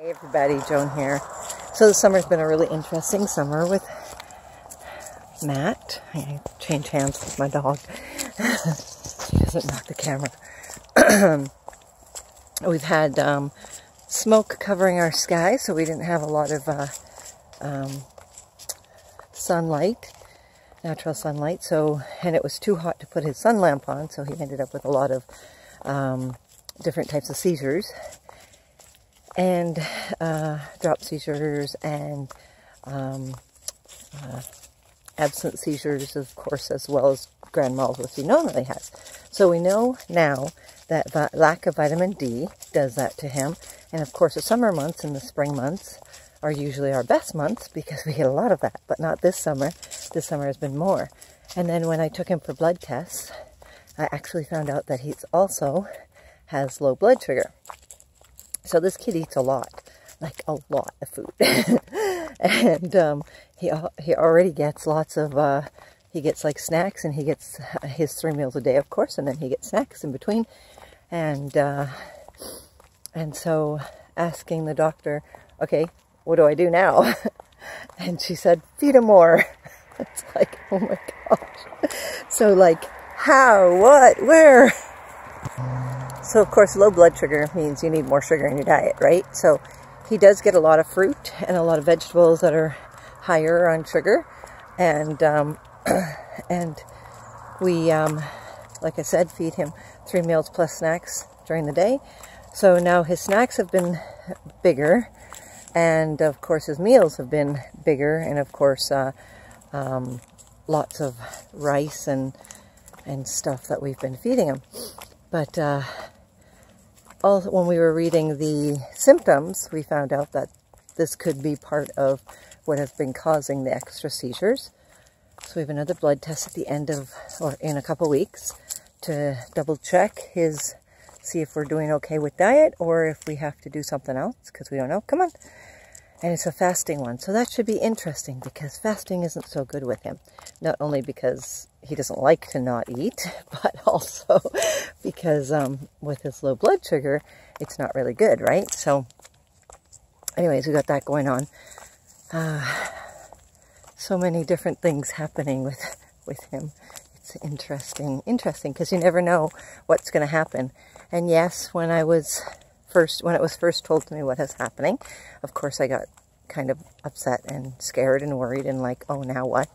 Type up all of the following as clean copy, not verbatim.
Hey everybody, Joan here. So the summer's been a really interesting summer with Matt. I change hands with my dog. She doesn't knock the camera. We've had smoke covering our sky, so we didn't have a lot of sunlight, natural sunlight. So, and it was too hot to put his sun lamp on, so he ended up with a lot of different types of seizures. And drop seizures and absent seizures, of course, as well as grand mal, which he normally has. So we know now that lack of vitamin D does that to him. And of course, the summer months and the spring months are usually our best months because we get a lot of that, but not this summer. This summer has been more. And then when I took him for blood tests, I actually found out that he also has low blood sugar. So this kid eats a lot, like a lot of food. And he already gets lots of, he gets like snacks, and he gets his 3 meals a day, of course, and then he gets snacks in between. And so asking the doctor, okay, what do I do now? And she said, feed him more. It's like, oh my gosh. So like, how, what, where? So of course, low blood sugar means you need more sugar in your diet, right? So he does get a lot of fruit and a lot of vegetables that are higher on sugar. And and we, like I said, feed him 3 meals plus snacks during the day. So now his snacks have been bigger, and of course his meals have been bigger, and of course lots of rice and stuff that we've been feeding him. But when we were reading the symptoms, we found out that this could be part of what has been causing the extra seizures. So we have another blood test at the end of, or in a couple weeks, to double check see if we're doing okay with diet, or if we have to do something else, because we don't know. Come on. And it's a fasting one. So that should be interesting, because fasting isn't so good with him. Not only because he doesn't like to not eat, but also because with his low blood sugar, it's not really good, right? So anyways, we got that going on. So many different things happening with him. It's interesting because you never know what's going to happen. And yes, when it was first told to me what is happening, of course I got kind of upset and scared and worried and like, oh, now what?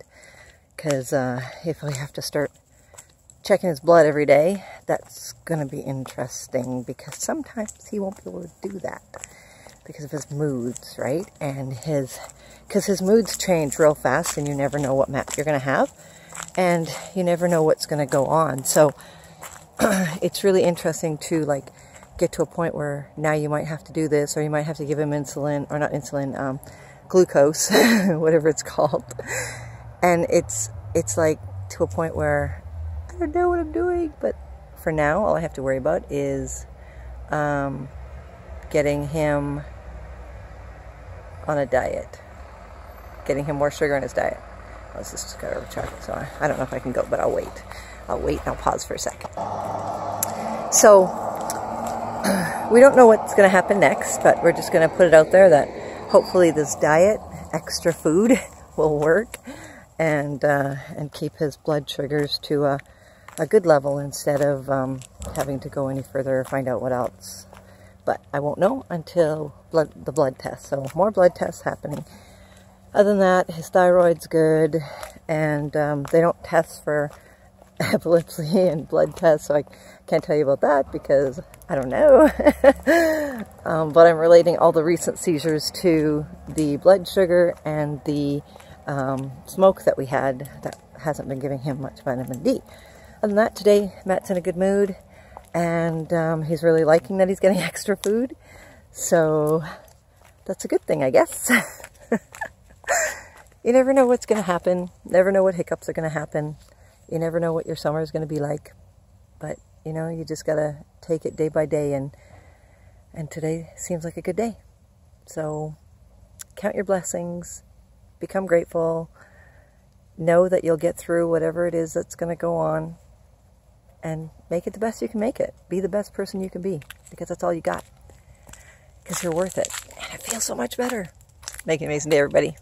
Because if we have to start checking his blood every day, that's going to be interesting, because sometimes he won't be able to do that because of his moods, right? And because his moods change real fast, and you never know what match you're going to have, and you never know what's going to go on. So it's really interesting to like get to a point where now you might have to do this, or you might have to give him insulin, or not insulin, glucose, whatever it's called. And it's like to a point where I don't know what I'm doing, but for now, all I have to worry about is getting him on a diet, getting him more sugar in his diet. Let's just got to check. So I don't know if I can go, but I'll wait. And I'll pause for a second. So we don't know what's going to happen next, but we're just going to put it out there that hopefully this diet, extra food, will work and keep his blood sugars to a good level, instead of having to go any further or find out what else. But I won't know until the blood test. So more blood tests happening. Other than that, his thyroid's good, and they don't test for epilepsy and blood tests, so I can't tell you about that because I don't know. But I'm relating all the recent seizures to the blood sugar and the smoke that we had that hasn't been giving him much vitamin D. Other than that, today Matt's in a good mood, and he's really liking that he's getting extra food, so that's a good thing, I guess. You never know what's going to happen, never know what hiccups are going to happen. You never know what your summer is going to be like, but you know, you just got to take it day by day, and today seems like a good day. So count your blessings, become grateful, know that you'll get through whatever it is that's going to go on, and make it the best you can make it. Be the best person you can be, because that's all you got, because you're worth it. And it feels so much better. Make an amazing day, everybody.